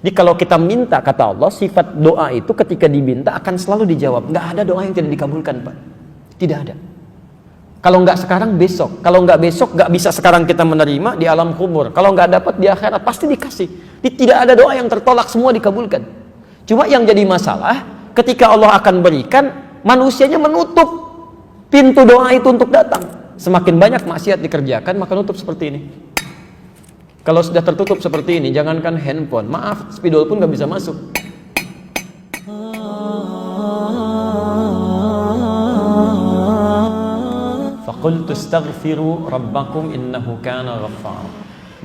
Jadi kalau kita minta, kata Allah, sifat doa itu ketika diminta akan selalu dijawab. Nggak ada doa yang tidak dikabulkan, Pak. Tidak ada. Kalau nggak sekarang, besok. Kalau nggak besok, nggak bisa sekarang kita menerima di alam kubur. Kalau nggak dapat di akhirat, pasti dikasih. Jadi tidak ada doa yang tertolak, semua dikabulkan. Cuma yang jadi masalah, ketika Allah akan berikan, manusianya menutup pintu doa itu untuk datang. Semakin banyak maksiat dikerjakan, maka nutup seperti ini. Kalau sudah tertutup seperti ini, jangankan handphone, maaf, spidol pun nggak bisa masuk. Faqultu astaghfiru rabbakum innahu kana ghaffar.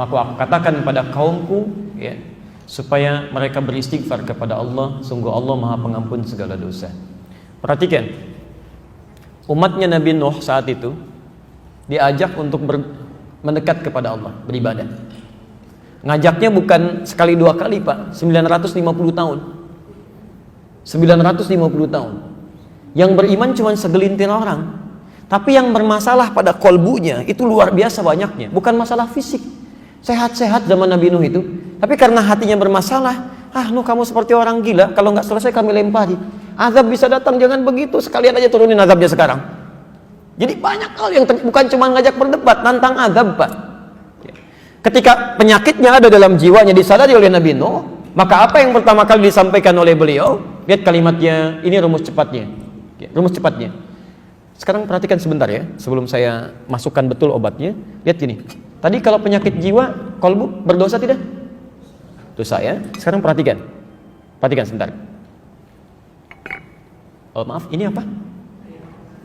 Maka aku katakan pada kaumku, ya, supaya mereka beristighfar kepada Allah, sungguh Allah Maha Pengampun segala dosa. Perhatikan, umatnya Nabi Nuh saat itu diajak untuk mendekat kepada Allah, beribadah. Ngajaknya bukan sekali dua kali, Pak, 950 tahun. 950 tahun. Yang beriman cuma segelintir orang. Tapi yang bermasalah pada kolbunya itu luar biasa banyaknya. Bukan masalah fisik. Sehat-sehat zaman Nabi Nuh itu. Tapi karena hatinya bermasalah, Nuh kamu seperti orang gila, kalau nggak selesai kami lempari. Azab bisa datang, jangan begitu. Sekalian aja turunin azabnya sekarang. Jadi banyak hal yang bukan cuma ngajak berdebat, nantang azab, Pak. Ketika penyakitnya ada dalam jiwanya disadari oleh Nabi Nuh, maka apa yang pertama kali disampaikan oleh beliau? Lihat kalimatnya, ini rumus cepatnya. Rumus cepatnya. Sekarang perhatikan sebentar ya, sebelum saya masukkan betul obatnya. Lihat gini. Tadi kalau penyakit jiwa, kolbu berdosa tidak? Dosa ya. Sekarang perhatikan. Perhatikan sebentar. Oh, maaf, ini apa?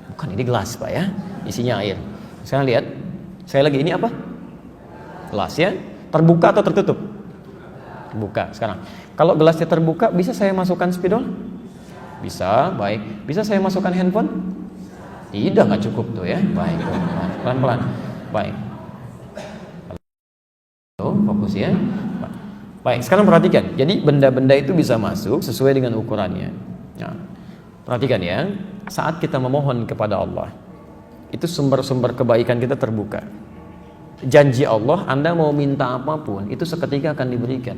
Bukan, ini gelas, Pak ya. Isinya air. Sekarang lihat. Saya lagi, ini apa? Gelas ya, terbuka atau tertutup? Terbuka. Sekarang, kalau gelasnya terbuka, bisa saya masukkan spidol? Bisa, baik. Bisa saya masukkan handphone? Tidak, nggak cukup tuh ya. Baik, pelan-pelan. Baik. Tuh, fokus ya. Baik, sekarang perhatikan. Jadi benda-benda itu bisa masuk sesuai dengan ukurannya. Nah, perhatikan ya. Saat kita memohon kepada Allah, itu sumber-sumber kebaikan kita terbuka. Janji Allah, Anda mau minta apapun, itu seketika akan diberikan.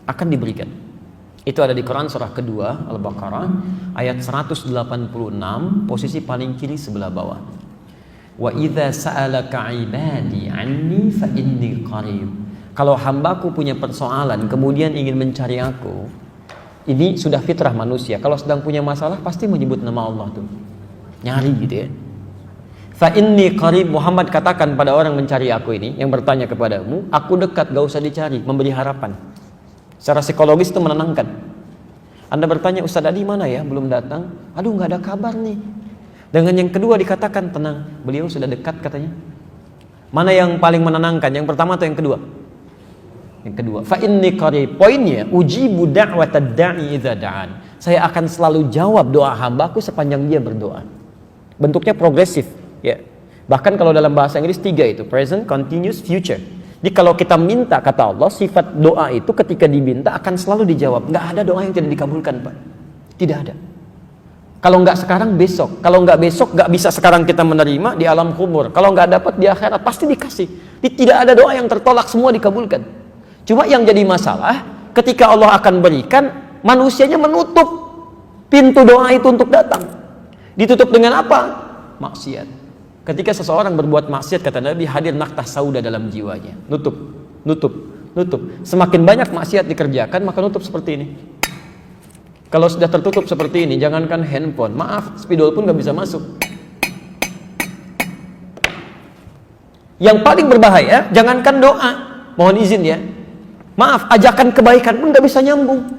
Akan diberikan. Itu ada di Quran surah kedua, Al-Baqarah, ayat 186, posisi paling kiri sebelah bawah. Wa idza sa'alaka 'ibadi 'anni fa inni qarib. Kalau hambaku punya persoalan, kemudian ingin mencari aku, ini sudah fitrah manusia. Kalau sedang punya masalah, pasti menyebut nama Allah tuh. Nyari gitu ya. Fa inni qarib, Muhammad katakan pada orang mencari aku ini, yang bertanya kepadamu, aku dekat, gak usah dicari, memberi harapan. Secara psikologis itu menenangkan. Anda bertanya, Ustaz Adi mana ya? Belum datang. Aduh, gak ada kabar nih. Dengan yang kedua dikatakan, tenang, beliau sudah dekat katanya. Mana yang paling menenangkan? Yang pertama atau yang kedua? Yang kedua. Fa inni qarib. Poinnya, ujibu da'watad da'i idza da'an. Saya akan selalu jawab doa hambaku sepanjang dia berdoa. Bentuknya progresif. Ya, bahkan kalau dalam bahasa Inggris 3 itu, present, continuous, future. Jadi kalau kita minta, kata Allah, sifat doa itu ketika diminta akan selalu dijawab. Nggak ada doa yang tidak dikabulkan, Pak. Tidak ada. Kalau nggak sekarang, besok. Kalau nggak besok, nggak bisa sekarang kita menerima di alam kubur. Kalau nggak dapat di akhirat, pasti dikasih. Jadi tidak ada doa yang tertolak, semua dikabulkan. Cuma yang jadi masalah, ketika Allah akan berikan, manusianya menutup pintu doa itu untuk datang. Ditutup dengan apa? Maksiat. Ketika seseorang berbuat maksiat, kata Nabi, hadir naktah sauda dalam jiwanya. Nutup, nutup, nutup. Semakin banyak maksiat dikerjakan, maka nutup seperti ini. Kalau sudah tertutup seperti ini, jangankan handphone, maaf, spidol pun nggak bisa masuk. Yang paling berbahaya, jangankan doa, mohon izin ya, maaf, ajakan kebaikan pun nggak bisa nyambung.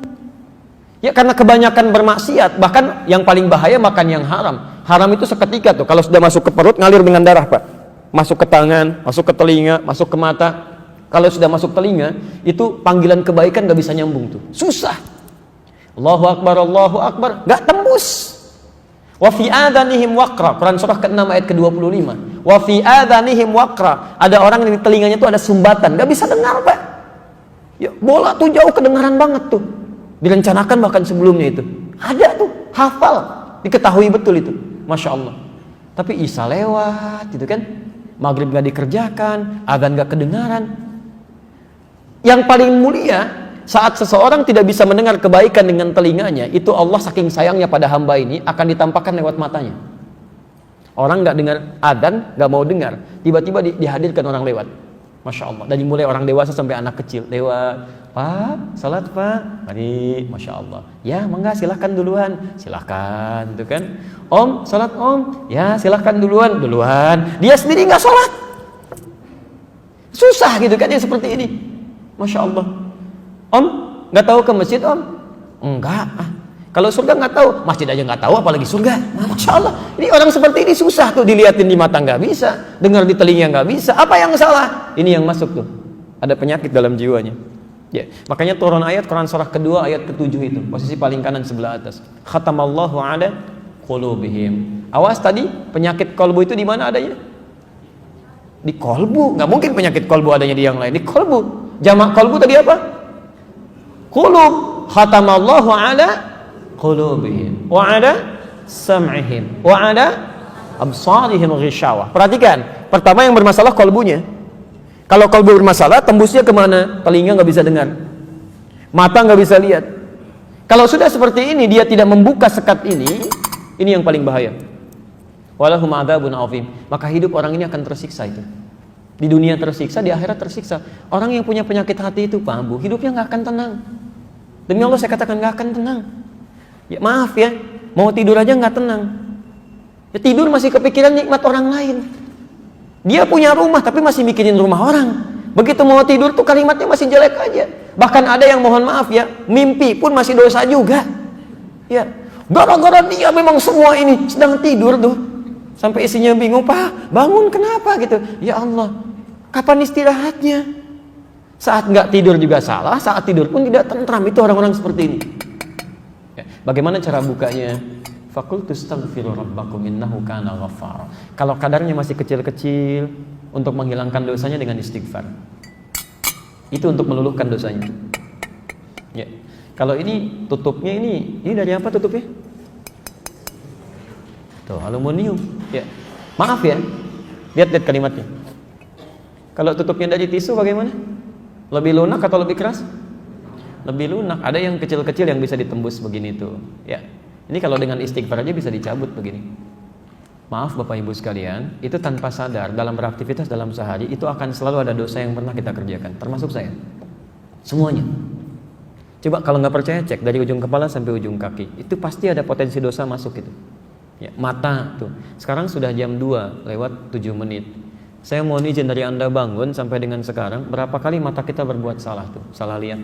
Ya karena kebanyakan bermaksiat, bahkan yang paling bahaya makan yang haram. Haram itu seketika tuh, kalau sudah masuk ke perut ngalir dengan darah, Pak. Masuk ke tangan, masuk ke telinga, masuk ke mata. Kalau sudah masuk telinga, itu panggilan kebaikan gak bisa nyambung tuh. Susah. Allahu Akbar, gak tembus. Wa fi adhanihim waqra, Quran surah ke-6 ayat ke-25. Wa fi adhanihim waqra, ada orang yang di telinganya tuh ada sumbatan, gak bisa dengar, Pak. Ya, bola tuh jauh kedengaran banget tuh. Direncanakan bahkan sebelumnya itu. Ada tuh, hafal, diketahui betul itu. Masya Allah. Tapi Isya lewat gitu kan, maghrib gak dikerjakan, adzan gak kedengaran. Yang paling mulia saat seseorang tidak bisa mendengar kebaikan dengan telinganya, itu Allah saking sayangnya pada hamba ini akan ditampakkan lewat matanya. Orang nggak dengar adzan, nggak mau dengar, tiba-tiba dihadirkan orang lewat. Masya Allah. Dari mulai orang dewasa sampai anak kecil lewat. Pak, salat Pak. Mari, Masya Allah. Ya, mangga silahkan duluan. Silahkan, itu kan. Om, salat Om. Ya, silahkan duluan. Dia sendiri nggak salat. Susah gitu kan yang seperti ini. Masya Allah. Om, nggak tahu ke masjid Om? Enggak. Kalau surga nggak tahu, masjid aja nggak tahu, apalagi surga. Masya Allah. Ini orang seperti ini susah tuh, dilihatin di mata nggak bisa, dengar di telinga nggak bisa. Apa yang salah? Ini yang masuk tuh. Ada penyakit dalam jiwanya. Ya, makanya turun ayat Quran surah kedua ayat ke-7 itu, posisi paling kanan sebelah atas. Khatamallahu ala qulubihim. Awas tadi, penyakit kolbu itu di mana adanya? Di kolbu. Nggak mungkin penyakit kolbu adanya di yang lain. Di kolbu. Jamak kolbu tadi apa? Qulub. Khatamallahu ala qulubihim wa ala sam'ihim wa ala absarihim ghishawah. Perhatikan, pertama yang bermasalah kolbunya. Kalau kolbu bermasalah, tembusnya kemana? Telinga nggak bisa dengar, mata nggak bisa lihat. Kalau sudah seperti ini, dia tidak membuka sekat ini yang paling bahaya. Walahum adzabun azim. Maka hidup orang ini akan tersiksa itu. Di dunia tersiksa, di akhirat tersiksa. Orang yang punya penyakit hati itu, Pak Bu, hidupnya nggak akan tenang. Demi Allah saya katakan nggak akan tenang. Ya maaf ya, mau tidur aja nggak tenang. Ya tidur masih kepikiran nikmat orang lain. Dia punya rumah tapi masih mikirin rumah orang. Begitu mau tidur tuh kalimatnya masih jelek aja. Bahkan ada yang mohon maaf ya, mimpi pun masih dosa juga. Ya, gara-gara dia memang semua ini sedang tidur tuh. Sampai isinya bingung, Pak, bangun kenapa gitu? Ya Allah, kapan istirahatnya? Saat nggak tidur juga salah, saat tidur pun tidak tentram. Itu orang-orang seperti ini. Ya, bagaimana cara bukanya? Fakultu astaghfiru rabbakum innahu kana ghaffar. Kalau kadarnya masih kecil-kecil, untuk menghilangkan dosanya dengan istighfar. Itu untuk meluluhkan dosanya. Ya. Kalau ini tutupnya ini dari apa tutupnya? Tuh, aluminium. Ya. Maaf ya. Lihat kalimatnya. Kalau tutupnya dari tisu bagaimana? Lebih lunak atau lebih keras? Lebih lunak. Ada yang kecil-kecil yang bisa ditembus begini tuh. Ya. Ini kalau dengan istighfar aja bisa dicabut begini. Maaf Bapak Ibu sekalian, itu tanpa sadar dalam beraktivitas dalam sehari itu akan selalu ada dosa yang pernah kita kerjakan, termasuk saya. Semuanya. Coba kalau nggak percaya cek dari ujung kepala sampai ujung kaki, itu pasti ada potensi dosa masuk itu. Ya, mata tuh. Sekarang sudah jam 2 lewat 7 menit. Saya mohon izin dari Anda bangun sampai dengan sekarang, berapa kali mata kita berbuat salah tuh, salah lihat?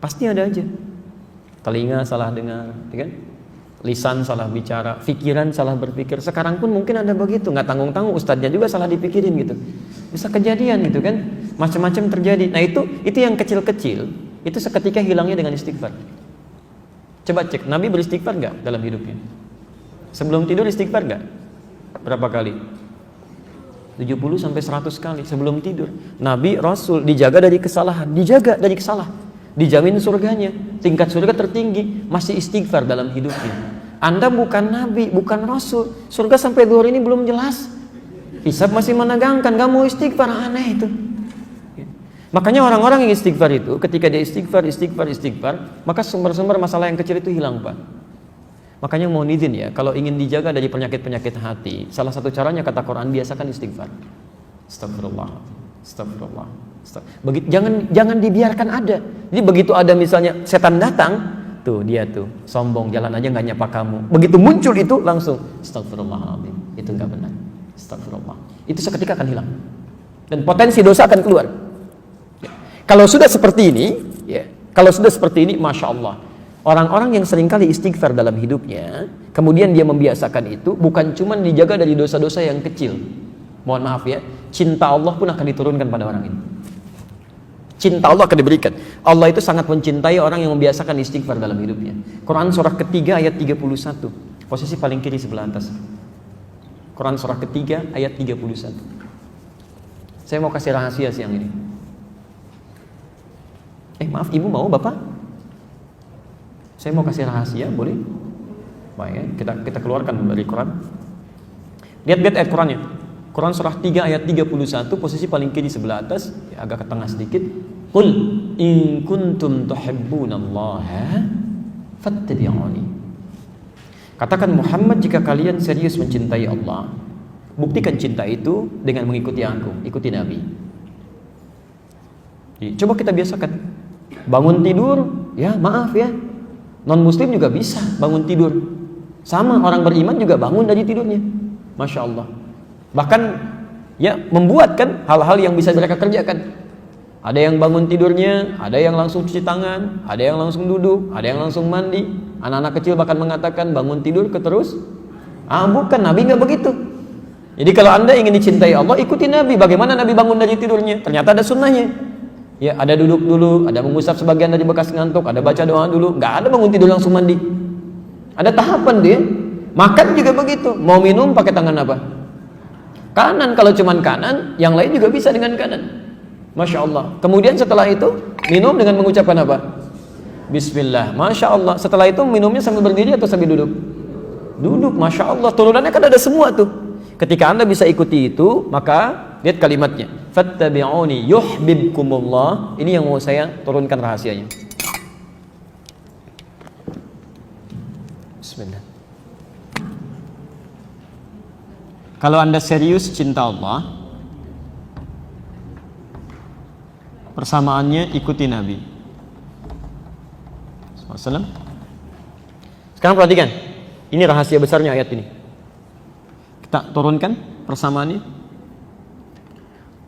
Pasti ada aja. Telinga salah dengar, ya kan? Lisan salah bicara, pikiran salah berpikir. Sekarang pun mungkin ada begitu, nggak tanggung-tanggung ustadznya juga salah dipikirin gitu. Bisa kejadian gitu kan, macam-macam terjadi. Nah itu yang kecil-kecil, itu seketika hilangnya dengan istighfar. Coba cek, Nabi beristighfar nggak dalam hidupnya? Sebelum tidur istighfar nggak? Berapa kali? 70 sampai 100 kali sebelum tidur. Nabi Rasul dijaga dari kesalahan, dijamin surganya, tingkat surga tertinggi, masih istighfar dalam hidupnya. Anda bukan Nabi, bukan Rasul, surga sampai zuhur ini belum jelas, hisab masih menegangkan, gak mau istighfar, aneh itu. Makanya orang-orang yang istighfar itu, ketika dia istighfar, maka sumber-sumber masalah yang kecil itu hilang Pak. Makanya mohon izin ya, kalau ingin dijaga dari penyakit-penyakit hati, salah satu caranya kata Quran, biasakan istighfar. Astagfirullah. Jangan dibiarkan ada. Jadi begitu ada misalnya setan datang, tuh dia tuh sombong, jalan aja nggak nyapa kamu. Begitu muncul itu langsung astagfirullahaladzim. Itu nggak benar. Astagfirullah. Itu seketika akan hilang dan potensi dosa akan keluar. Ya. Kalau sudah seperti ini, masya Allah. Orang-orang yang seringkali istighfar dalam hidupnya, kemudian dia membiasakan itu, bukan cuma dijaga dari dosa-dosa yang kecil. Mohon maaf ya, cinta Allah pun akan diturunkan pada orang ini. Cinta Allah akan diberikan. Allah itu sangat mencintai orang yang membiasakan istighfar dalam hidupnya. Quran surah ketiga ayat 31, posisi paling kiri sebelah atas. Quran surah ketiga ayat 31. Saya mau kasih rahasia siang ini. Maaf, ibu mau bapak? Saya mau kasih rahasia, boleh? Baik, kita keluarkan dari Quran. Lihat ayat Qurannya. Quran surah 3 ayat 31, posisi paling kiri sebelah atas, ya, agak ke tengah sedikit. Qul in kuntum tuhibbunallaha fattabi'uni. Katakan Muhammad, jika kalian serius mencintai Allah, buktikan cinta itu dengan mengikuti aku, ikuti Nabi. Coba kita biasakan. Bangun tidur, ya maaf ya, non muslim juga bisa bangun tidur. Sama orang beriman juga bangun dari tidurnya. Masya Allah. Bahkan ya membuat kan hal-hal yang bisa mereka kerjakan. Ada yang bangun tidurnya, ada yang langsung cuci tangan, ada yang langsung duduk, ada yang langsung mandi. Anak-anak kecil bahkan mengatakan bangun tidur terus. Bukan, Nabi nggak begitu. Jadi kalau Anda ingin dicintai Allah, ikuti Nabi. Bagaimana Nabi bangun dari tidurnya? Ternyata ada sunnahnya. Ya, ada duduk dulu, ada mengusap sebagian dari bekas ngantuk, ada baca doa dulu. Nggak ada bangun tidur langsung mandi. Ada tahapan dia. Makan juga begitu. Mau minum pakai tangan apa? Kanan. Kalau cuman kanan, yang lain juga bisa dengan kanan. Masya Allah. Kemudian setelah itu minum dengan mengucapkan apa? Bismillah. Masya Allah. Setelah itu minumnya sambil berdiri atau sambil duduk? Duduk. Masya Allah. Turunannya kan ada semua tuh. Ketika Anda bisa ikuti itu, maka lihat kalimatnya. Fattabi'uni yuhibbukumullah. Ini yang mau saya turunkan rahasianya. Bismillah. Kalau Anda serius cinta Allah, persamaannya ikuti Nabi SAW. Sekarang perhatikan, ini rahasia besarnya ayat ini. Kita turunkan persamaannya.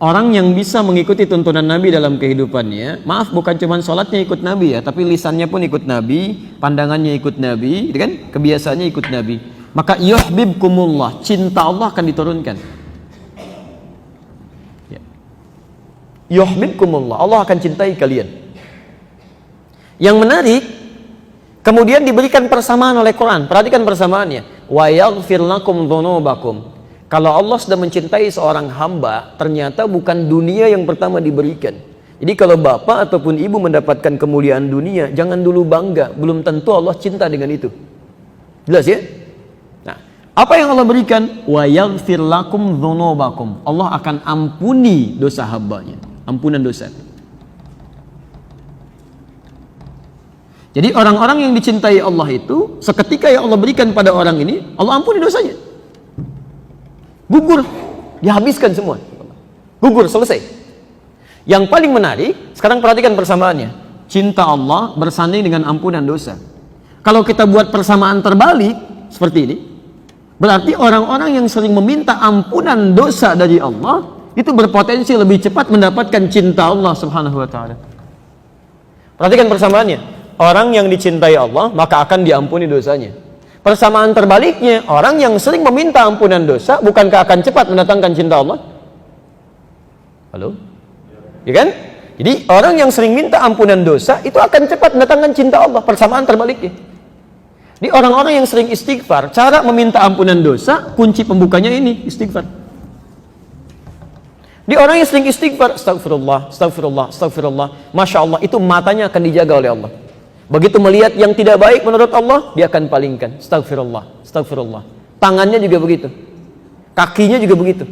Orang yang bisa mengikuti tuntunan Nabi dalam kehidupannya, maaf, bukan cuma sholatnya ikut Nabi ya, tapi lisannya pun ikut Nabi, pandangannya ikut Nabi, gitu kan? Kebiasaannya ikut Nabi. Maka yuhibbukumullah, cinta Allah akan diturunkan. Yuhibbukumullah, Allah akan cintai kalian. Yang menarik, kemudian diberikan persamaan oleh Quran. Perhatikan persamaannya. Wa yaghfir lakum dzunubakum. Kalau Allah sudah mencintai seorang hamba, ternyata bukan dunia yang pertama diberikan. Jadi kalau bapak ataupun ibu mendapatkan kemuliaan dunia, jangan dulu bangga. Belum tentu Allah cinta dengan itu. Jelas ya? Nah, apa yang Allah berikan? Wa yaghfir lakum dzunubakum. Allah akan ampuni dosa hambanya. Ampunan dosa. Jadi orang-orang yang dicintai Allah itu, seketika yang Allah berikan pada orang ini, Allah ampuni dosanya. Gugur, dihabiskan semua. Gugur, selesai. Yang paling menarik, sekarang perhatikan persamaannya. Cinta Allah bersanding dengan ampunan dosa. Kalau kita buat persamaan terbalik seperti ini, berarti orang-orang yang sering meminta ampunan dosa dari Allah itu berpotensi lebih cepat mendapatkan cinta Allah Subhanahu wa taala. Perhatikan persamaannya. Orang yang dicintai Allah maka akan diampuni dosanya. Persamaan terbaliknya, orang yang sering meminta ampunan dosa bukankah akan cepat mendatangkan cinta Allah? Halo? Ya kan? Jadi orang yang sering minta ampunan dosa itu akan cepat mendatangkan cinta Allah. Persamaan terbaliknya. Di orang-orang yang sering istighfar, cara meminta ampunan dosa, kunci pembukanya ini istighfar. Di orang yang sering istighfar, astagfirullah, astagfirullah, astagfirullah, masya Allah, itu matanya akan dijaga oleh Allah. Begitu melihat yang tidak baik menurut Allah, dia akan palingkan, astagfirullah, astagfirullah. Tangannya juga begitu, kakinya juga begitu.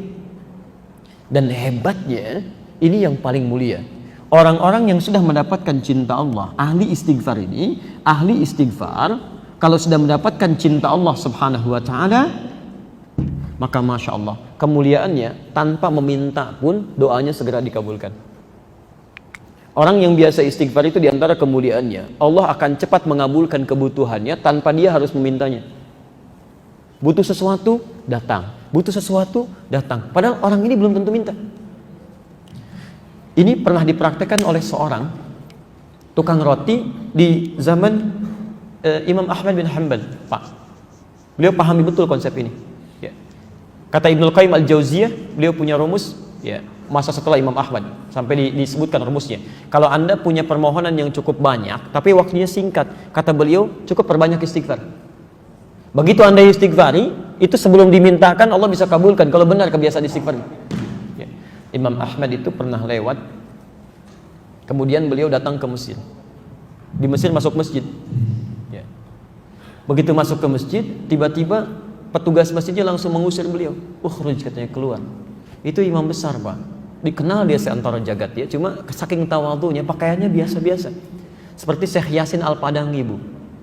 Dan hebatnya, ini yang paling mulia. Orang-orang yang sudah mendapatkan cinta Allah, ahli istighfar ini, ahli istighfar, kalau sudah mendapatkan cinta Allah Subhanahu wa ta'ala, maka masya Allah, kemuliaannya tanpa meminta pun doanya segera dikabulkan. Orang yang biasa istighfar itu diantara kemuliaannya, Allah akan cepat mengabulkan kebutuhannya tanpa dia harus memintanya. Butuh sesuatu, datang. Butuh sesuatu, datang. Padahal orang ini belum tentu minta. Ini pernah dipraktekkan oleh seorang tukang roti di zaman Imam Ahmad bin Hanbal. Pak, beliau pahami betul konsep ini. Kata Ibnul Qayyim Al-Jauziyah, beliau punya rumus ya, masa setelah Imam Ahmad sampai disebutkan rumusnya. Kalau Anda punya permohonan yang cukup banyak tapi waktunya singkat, kata beliau, cukup perbanyak istighfar. Begitu Anda istighfari, itu sebelum dimintakan Allah bisa kabulkan kalau benar kebiasaan istighfar. Ya. Imam Ahmad itu pernah lewat, kemudian beliau datang ke Mesir. Di Mesir masuk masjid. Ya. Begitu masuk ke masjid, tiba-tiba petugas masjidnya langsung mengusir beliau. Ukhruj, katanya, keluar. Itu imam besar, Pak. dikenal dia seantara jagat ya, cuma saking tawadhunya pakaiannya biasa-biasa. Seperti Syekh Yasin Al-Padangi, Bu.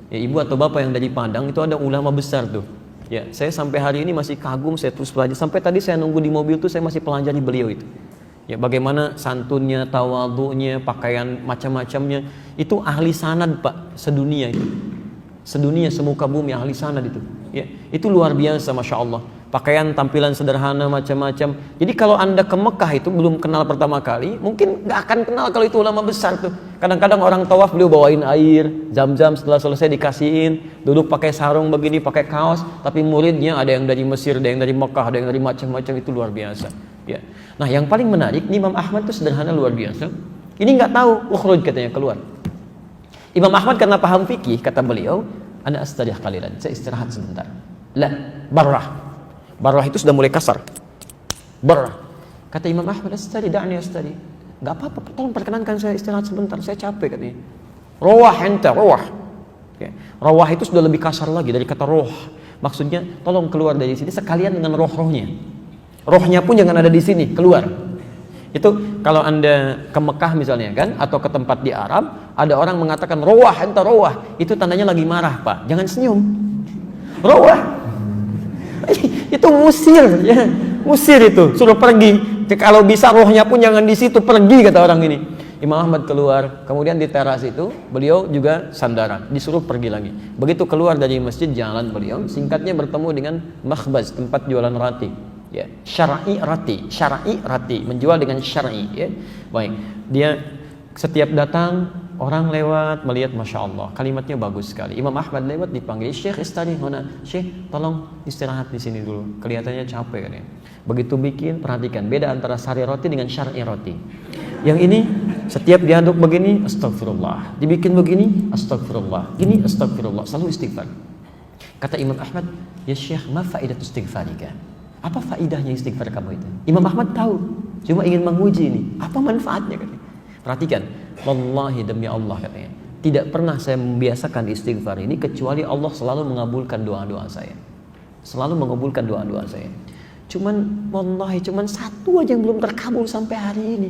Ya, ibu atau bapak yang dari Padang itu ada ulama besar tuh. Ya, saya sampai hari ini masih kagum, saya terus pelajari. Sampai tadi saya nunggu di mobil tuh saya masih pelajari beliau itu. Ya, bagaimana santunnya, tawadhunya, pakaian macam-macamnya. Itu ahli sanad, Pak, sedunia itu. Sedunia, semuka bumi ahli sanad itu. Ya, itu luar biasa, Masya Allah. Pakaian tampilan sederhana macam-macam. Jadi kalau Anda ke Mekah itu belum kenal pertama kali, mungkin nggak akan kenal kalau itu ulama besar tuh. Kadang-kadang orang tawaf beliau bawain air, zam-zam, setelah selesai dikasihin, duduk pakai sarung begini, pakai kaos, tapi muridnya ada yang dari Mesir, ada yang dari Mekah, ada yang dari macam-macam, itu luar biasa. Ya. Nah, yang paling menarik, Imam Ahmad itu sederhana luar biasa. Ini nggak tahu, ukhruj katanya, keluar. Imam Ahmad karena paham fikih, kata beliau, ana astarih qalilan, saya istirahat sebentar. La, barrah. Barrah itu sudah mulai kasar. Barrah. Kata Imam Ahmad, astari, da'ni astari. Gak apa-apa, tolong perkenankan saya istirahat sebentar, saya capek katanya. Rawah enta, rawah. Ya. Rawah itu sudah lebih kasar lagi dari kata roh. Maksudnya, tolong keluar dari sini sekalian dengan roh-rohnya. Rohnya pun jangan ada di sini, keluar. Itu kalau Anda ke Mekah misalnya kan, atau ke tempat di Arab, ada orang mengatakan rawah enta, rawah. Itu tandanya lagi marah, Pak. Jangan senyum. Rawah. Itu musir, ya, musir itu, suruh pergi. Kalau bisa rohnya pun jangan di situ, pergi kata orang ini. Imam Ahmad keluar, kemudian di teras itu beliau juga sandaran, disuruh pergi lagi. Begitu keluar dari masjid, jalan beliau, singkatnya bertemu dengan makhbaz, tempat jualan roti. Ya, syar'i rati, menjual dengan syar'i. Ya, baik. Dia setiap datang orang lewat melihat, masya Allah, kalimatnya bagus sekali. Imam Ahmad lewat dipanggil, Syekh istari hona, Syekh tolong istirahat di sini dulu, kelihatannya capek kan ya. Begitu bikin, perhatikan beda antara sari roti dengan syar'i roti. Yang ini setiap diaduk begini, astagfirullah, dibikin begini, astagfirullah, gini astagfirullah, selalu istighfar. Kata Imam Ahmad, ya Syekh, ma faidatu istighfarika? Apa faidahnya istighfar kamu itu? Imam Ahmad tahu, cuma ingin menguji ini, apa manfaatnya katanya. Perhatikan, wallahi demi Allah katanya, tidak pernah saya membiasakan istighfar ini kecuali Allah selalu mengabulkan doa-doa saya. Selalu mengabulkan doa-doa saya. Cuman wallahi cuman satu aja yang belum terkabul sampai hari ini.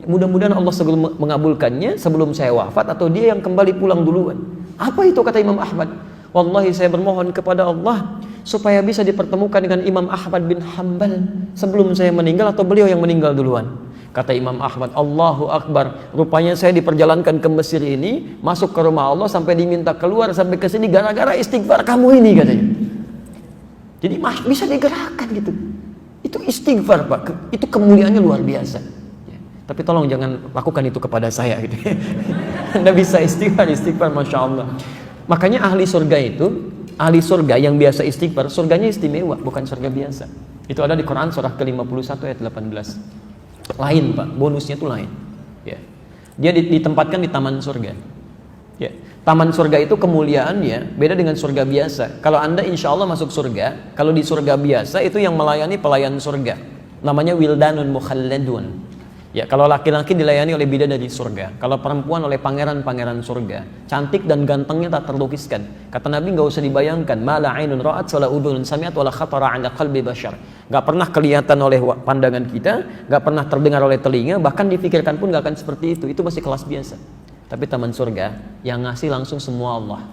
Mudah-mudahan Allah sebelum mengabulkannya sebelum saya wafat atau dia yang kembali pulang duluan. Apa itu kata Imam Ahmad? Wallahi saya bermohon kepada Allah supaya bisa dipertemukan dengan Imam Ahmad bin Hanbal sebelum saya meninggal atau beliau yang meninggal duluan. Kata Imam Ahmad, Allahu Akbar, rupanya saya diperjalankan ke Mesir ini, masuk ke rumah Allah sampai diminta keluar sampai ke sini gara-gara istighfar kamu ini katanya. Jadi bisa digerakkan gitu. Itu istighfar, Pak. Itu kemuliaannya luar biasa. Ya. Tapi tolong jangan lakukan itu kepada saya gitu. Anda bisa istighfar, Masya Allah. Makanya ahli surga yang biasa istighfar, surganya istimewa, bukan surga biasa. Itu ada di Quran surah ke-51 ayat 18. Lain, Pak, bonusnya itu lain. Ya. Dia ditempatkan di taman surga. Ya. Taman surga itu kemuliaannya beda dengan surga biasa. Kalau Anda insya Allah masuk surga, kalau di surga biasa itu yang melayani pelayan surga, namanya wildanun mukhalladun. Ya, kalau laki-laki dilayani oleh bidadari surga, kalau perempuan oleh pangeran-pangeran surga, cantik dan gantengnya tak terlukiskan. Kata Nabi, nggak usah dibayangkan, mala ainun ra'at wala udhunun sami'at wala khatara 'ala qalbi bashar. Nggak pernah kelihatan oleh pandangan kita, nggak pernah terdengar oleh telinga, bahkan dipikirkan pun nggak akan seperti itu. Itu masih kelas biasa. Tapi taman surga yang ngasih langsung semua Allah,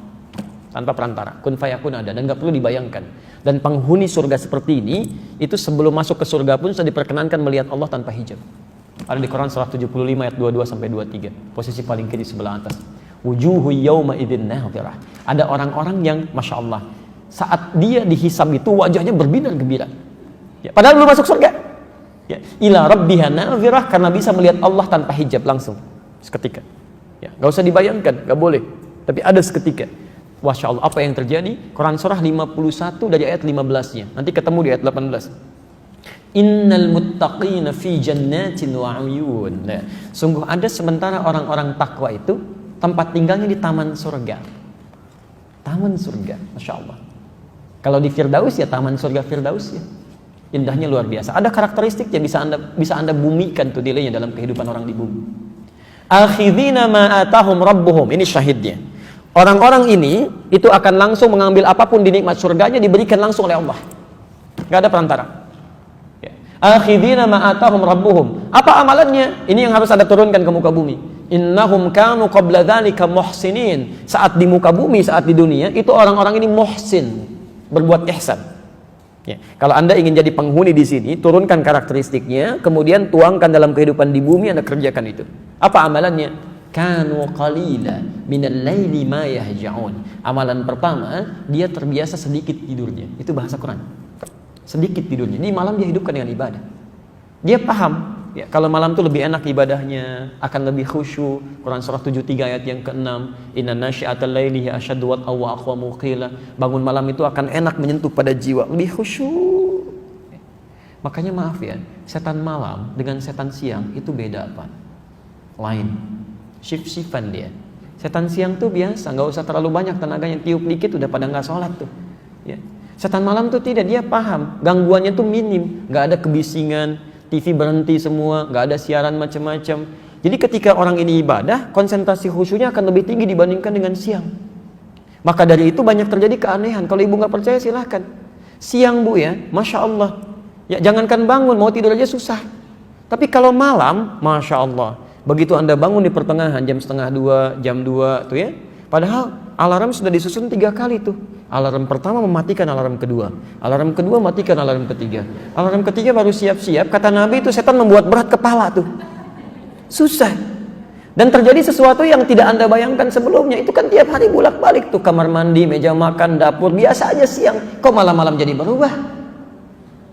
tanpa perantara, kun fayakun ada, dan nggak perlu dibayangkan. Dan penghuni surga seperti ini, itu sebelum masuk ke surga pun sudah diperkenankan melihat Allah tanpa hijab. Ada di Quran surah 75 ayat 22 sampai 23, posisi paling kiri sebelah atas. Wujuhu yawma idzin nadhirah. Ada orang-orang yang masya Allah, saat dia dihisab itu wajahnya berbinar gembira. Ya, padahal belum masuk surga. Ya, ila rabbiha nadhirah, karena bisa melihat Allah tanpa hijab langsung seketika. Ya, nggak usah dibayangkan, nggak boleh. Tapi ada seketika. Masya Allah, apa yang terjadi? Quran surah 51 dari ayat 15-nya. Nanti ketemu di ayat 18. Innal muttaqina fi jannatin wa 'uyun. Nah, sungguh ada sementara orang-orang takwa itu tempat tinggalnya di taman surga. Taman surga, masya Allah. Kalau di Firdaus ya taman surga Firdaus ya. Indahnya luar biasa. Ada karakteristik yang bisa anda bumikan tuh nilainya dalam kehidupan orang di bumi. Akhidhina ma atahum rabbuhum. Ini syahidnya. Orang-orang ini itu akan langsung mengambil apapun di nikmat surganya, diberikan langsung oleh Allah. Gak ada perantara. Akhidina ma atahum rabbuhum. Apa amalannya? Ini yang harus ada turunkan ke muka bumi. Innahum kanu qabla dzalika muhsinin. Saat di muka bumi, saat di dunia, itu orang-orang ini muhsin, berbuat ihsan. Ya. Kalau Anda ingin jadi penghuni di sini, turunkan karakteristiknya, kemudian tuangkan dalam kehidupan di bumi, Anda kerjakan itu. Apa amalannya? Kanu qalila minal laili ma yahja'un. Amalan pertama, dia terbiasa sedikit tidurnya. Itu bahasa Quran. Sedikit tidurnya. Di malam dia hidupkan dengan ibadah. Dia paham, ya, kalau malam itu lebih enak ibadahnya, akan lebih khusyuk. Quran surah 73 ayat yang ke-6, inna nasyi'atal laili hiya asyaddu wat'a wa aqwamu qila. Bangun malam itu akan enak menyentuh pada jiwa, lebih khusyuk. Makanya maaf ya, setan malam dengan setan siang itu beda apa? Lain. Shift-shiftan dia. Setan siang tuh biasa, nggak usah terlalu banyak tenaganya, tiup dikit udah pada nggak sholat tuh. Ya. Setan malam tuh tidak, dia paham, gangguannya tuh minim, nggak ada kebisingan, TV berhenti semua, nggak ada siaran macam-macam. Jadi ketika orang ini ibadah, konsentrasi khusyuknya akan lebih tinggi dibandingkan dengan siang. Maka dari itu banyak terjadi keanehan. Kalau ibu nggak percaya silahkan. Siang bu ya, masya Allah. Ya jangankan bangun, mau tidur aja susah. Tapi kalau malam, masya Allah. Begitu Anda bangun di pertengahan jam 1:30, jam 2 tuh ya. Padahal alarm sudah disusun 3 kali tuh. Alarm pertama mematikan alarm kedua. Alarm kedua matikan alarm ketiga. Alarm ketiga baru siap-siap. Kata Nabi itu setan membuat berat kepala tuh. Susah. Dan terjadi sesuatu yang tidak Anda bayangkan sebelumnya. Itu kan tiap hari bolak-balik tuh. Kamar mandi, meja makan, dapur. Biasa aja siang. Kok malam-malam jadi berubah?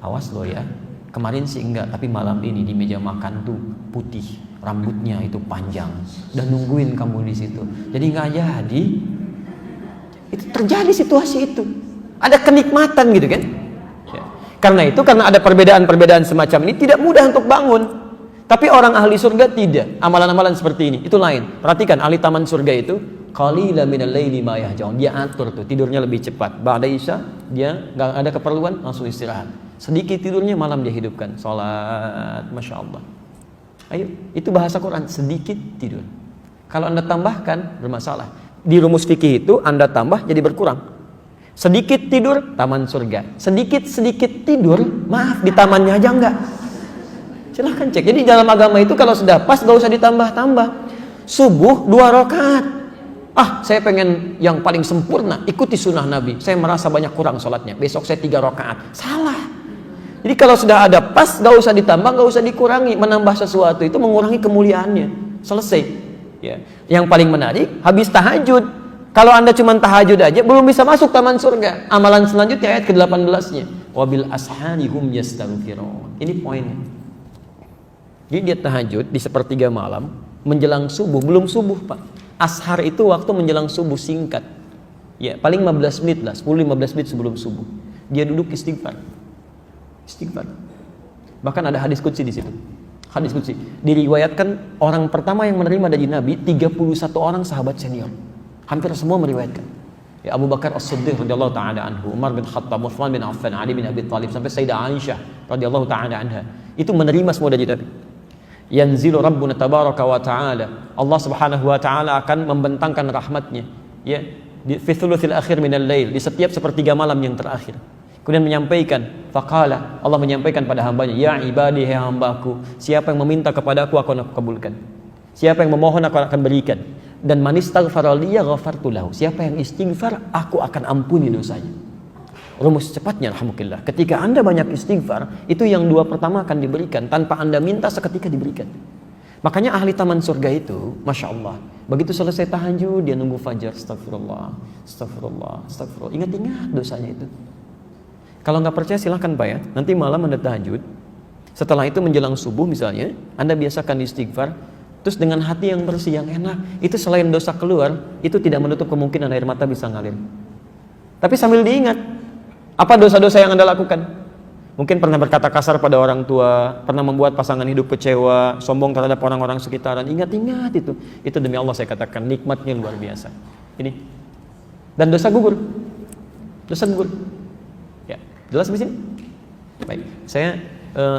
Awas loh ya. Kemarin sih enggak. Tapi malam ini di meja makan tuh putih. Rambutnya itu panjang. Dan nungguin kamu di situ. Jadi nggak jadi. Itu terjadi situasi itu. Ada kenikmatan gitu kan. Ya. Karena ada perbedaan-perbedaan semacam ini tidak mudah untuk bangun. Tapi orang ahli surga tidak. Amalan-amalan seperti ini itu lain. Perhatikan ahli taman surga itu qalila minal laili ma yahjaun. Dia atur tuh tidurnya lebih cepat. Ba'da isya dia nggak ada keperluan langsung istirahat. Sedikit tidurnya malam dia hidupkan. Salat, masya Allah. Ayo, itu bahasa Quran, sedikit tidur. Kalau Anda tambahkan bermasalah. Di rumus fikih itu Anda tambah jadi berkurang. Sedikit tidur, taman surga. Sedikit-sedikit tidur, maaf di tamannya aja enggak. Silahkan cek. Jadi dalam agama itu kalau sudah pas gak usah ditambah-tambah. Subuh 2 rakaat. Saya pengen yang paling sempurna, ikuti sunnah Nabi. Saya merasa banyak kurang sholatnya. Besok saya 3 rakaat. Salah. Jadi kalau sudah ada pas, gak usah ditambah, gak usah dikurangi. Menambah sesuatu itu mengurangi kemuliaannya. Selesai. Ya. Yang paling menarik, habis tahajud. Kalau Anda cuma tahajud aja, belum bisa masuk taman surga. Amalan selanjutnya ayat ke-18-nya. Wabil ashari hum yastaghfirun. Ini poinnya. Jadi dia tahajud di sepertiga malam, menjelang subuh, belum subuh Pak. Ashar itu waktu menjelang subuh singkat. Ya, paling 15 menit lah, 10-15 menit sebelum subuh. Dia duduk istighfar. Istighfar. Bahkan ada hadis qudsi di situ. Hadis qudsi. Diriwayatkan orang pertama yang menerima dari Nabi 31 orang sahabat senior. Hampir semua meriwayatkan. Ya, Abu Bakar As-Siddiq radhiyallahu taala anhu, Umar bin Khattab, Utsman bin Affan, Ali bin Abi Thalib sampai Sayyidah Aisyah radhiyallahu taala anha. Itu menerima semua dari Nabi. Yanzilu Rabbuna tabaraka wa taala. Allah Subhanahu wa taala akan membentangkan rahmatnya, ya, di fi thuluthil akhir minal lail, di setiap sepertiga malam yang terakhir. Kemudian menyampaikan, faqala, Allah menyampaikan pada hambanya, ya ibadi, hai hambaku, siapa yang meminta kepadaku akan aku kabulkan. Siapa yang memohon aku akan berikan. Dan man istaghfara li ghafartu lahu. Siapa yang istighfar, aku akan ampuni dosanya. Rumus cepatnya alhamdulillah. Ketika Anda banyak istighfar, itu yang 2 pertama akan diberikan tanpa Anda minta, seketika diberikan. Makanya ahli taman surga itu, masya Allah, begitu selesai tahajud dia nunggu fajar, astagfirullah, astagfirullah, astagfirullah. Ingat-ingat dosanya itu. Kalau nggak percaya silahkan Pak ya. Nanti malam Anda tahajud. Setelah itu menjelang subuh misalnya, Anda biasakan istighfar. Terus dengan hati yang bersih, yang enak. Itu selain dosa keluar, itu tidak menutup kemungkinan air mata bisa ngalir. Tapi sambil diingat, apa dosa-dosa yang Anda lakukan? Mungkin pernah berkata kasar pada orang tua, pernah membuat pasangan hidup kecewa, sombong terhadap orang-orang sekitaran. Ingat-ingat itu. Itu demi Allah saya katakan, nikmatnya luar biasa. Ini. Dan dosa gugur. Dosa gugur. Jelas di sini? Baik, saya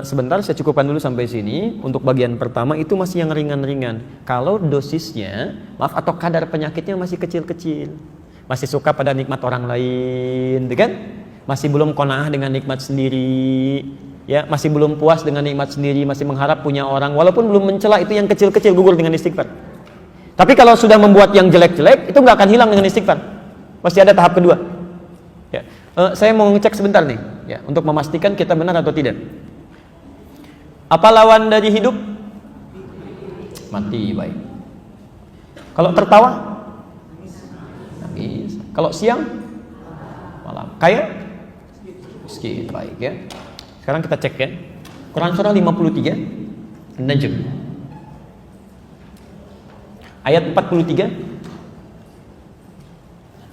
sebentar saya cukupkan dulu sampai sini. Untuk bagian pertama itu masih yang ringan-ringan. Kalau dosisnya, maaf, atau kadar penyakitnya masih kecil-kecil, masih suka pada nikmat orang lain, kan? Masih belum qanaah dengan nikmat sendiri. ya masih belum puas dengan nikmat sendiri, masih mengharap punya orang, walaupun belum mencela, itu yang kecil-kecil gugur dengan istighfar. Tapi kalau sudah membuat yang jelek-jelek, itu nggak akan hilang dengan istighfar. Pasti ada tahap kedua. Ya. Saya mau ngecek sebentar nih, ya, untuk memastikan kita benar atau tidak. Apa lawan dari hidup? Mati. Baik. Kalau tertawa? Nangis. Kalau siang? Malam. Kaya? Miskin. Baik, ya. Sekarang kita cek, ya. Quran surah 53 An-Najm ayat 43,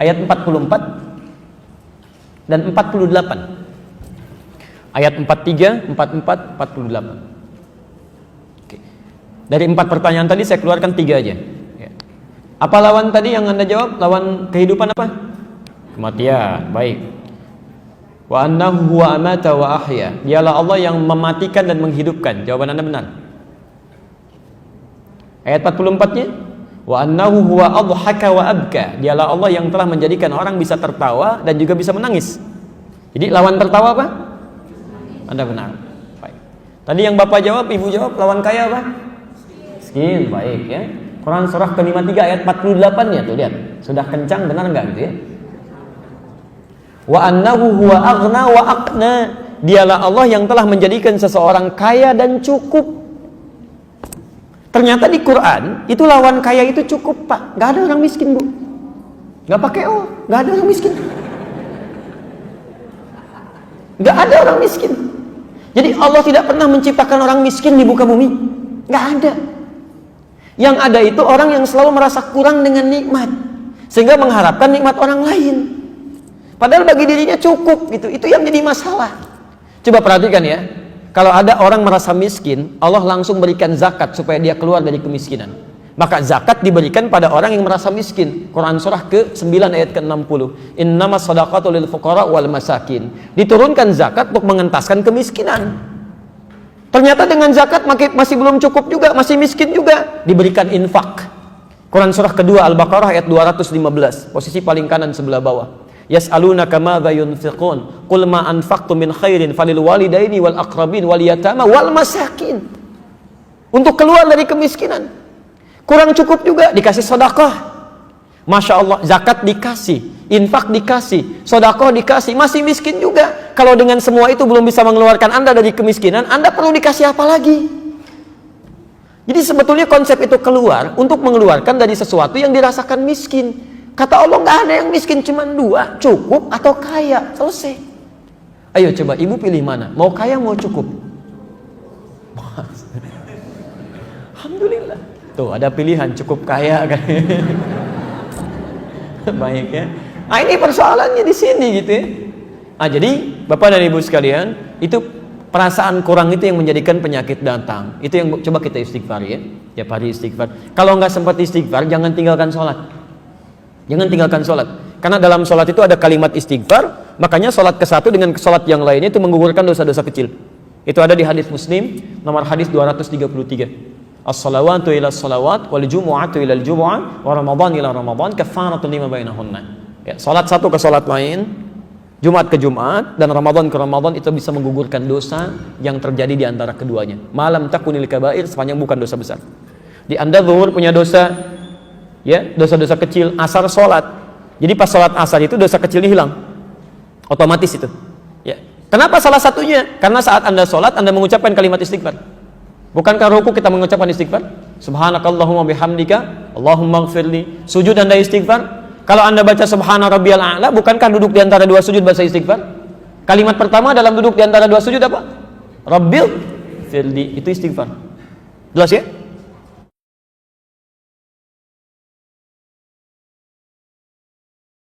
ayat 44 dan 48. Ayat 43, 44, 48. Oke. Dari 4 pertanyaan tadi saya keluarkan 3 aja. Ya. Apa lawan tadi yang Anda jawab? Lawan kehidupan apa? Kematian. Baik. Wa annahu huwa amata wa ahya. Dialah Allah yang mematikan dan menghidupkan. Jawaban Anda benar. Ayat 44-nya, wa annahu huwa adhaka wa abka. Dialah Allah yang telah menjadikan orang bisa tertawa dan juga bisa menangis. Jadi lawan tertawa apa? Anda benar. Baik. Tadi yang Bapak jawab, Ibu jawab, lawan kaya apa? Miskin. Baik, ya. Quran surah ke-53 ayat 48 ya, tuh lihat. Sudah kencang, benar enggak gitu ya? Wa annahu huwa aghna wa aqna. Dialah Allah yang telah menjadikan seseorang kaya dan cukup. Ternyata di Quran itu lawan kaya itu cukup, Pak. Gak ada orang miskin, Bu. Gak pakai O, gak ada orang miskin. Gak ada orang miskin. Jadi Allah tidak pernah menciptakan orang miskin di muka bumi. Gak ada. Yang ada itu orang yang selalu merasa kurang dengan nikmat, sehingga mengharapkan nikmat orang lain. Padahal bagi dirinya cukup gitu. Itu yang jadi masalah. Coba perhatikan ya. Kalau ada orang merasa miskin, Allah langsung berikan zakat supaya dia keluar dari kemiskinan. Maka zakat diberikan pada orang yang merasa miskin. Quran surah ke-9 ayat ke-60. Innamas shadaqatu lil fuqara wal masakin. Diturunkan zakat untuk mengentaskan kemiskinan. Ternyata dengan zakat masih belum cukup juga, masih miskin juga. Diberikan infak. Quran surah kedua Al-Baqarah ayat 215. Posisi paling kanan sebelah bawah. Yas'alunaka madza yunfiqun qul ma anfaqtum min khairin falil walidaini wal aqrabin wal yatama wal masakin. Untuk keluar dari kemiskinan. Kurang cukup juga dikasih sedekah. Masya Allah, zakat dikasih, infak dikasih, sedekah dikasih, masih miskin juga. Kalau dengan semua itu belum bisa mengeluarkan Anda dari kemiskinan, Anda perlu dikasih apa lagi? Jadi sebetulnya konsep itu keluar untuk mengeluarkan dari sesuatu yang dirasakan miskin. Kata Allah, nggak ada yang miskin, cuma 2, cukup atau kaya. Selesai. Ayo coba Ibu pilih mana? Mau kaya, mau cukup? Alhamdulillah. Tuh ada pilihan, cukup kaya kan. Baik ya. Nah ini persoalannya di sini gitu ya. Nah jadi Bapak dan Ibu sekalian, itu perasaan kurang itu yang menjadikan penyakit datang. Itu yang coba kita istighfar ya. Tiap hari istighfar. Kalau nggak sempat istighfar, jangan tinggalkan sholat. Jangan tinggalkan sholat. Karena dalam sholat itu ada kalimat istighfar. Makanya sholat ke satu dengan sholat yang lainnya itu menggugurkan dosa-dosa kecil. Itu ada di hadis Muslim nomor hadis 233. As-salawatu ila salawat wal jumu'atu ila al-jumu'ah wa ramadan ila ramadan kafaratun lima bainahunna. Ya, sholat satu ke sholat lain, Jumat ke Jumat, dan Ramadan ke Ramadan itu bisa menggugurkan dosa yang terjadi di antara keduanya. Malam takunil kabair, sepanjang bukan dosa besar. Di Anda zuhur punya dosa, ya, dosa-dosa kecil, asar sholat. Jadi pas sholat asar itu dosa kecilnya hilang. Otomatis itu. Ya. Kenapa salah satunya? Karena saat Anda sholat, Anda mengucapkan kalimat istighfar. Bukankah ruku kita mengucapkan istighfar? Subhanakallahumma bihamdika, Allahumma gfirli. Sujud Anda istighfar. Kalau Anda baca subhana rabbiyal a'la, bukankah duduk di antara 2 sujud bahasa istighfar? Kalimat pertama dalam duduk di antara 2 sujud apa? Rabbil firli, itu istighfar. Jelas ya?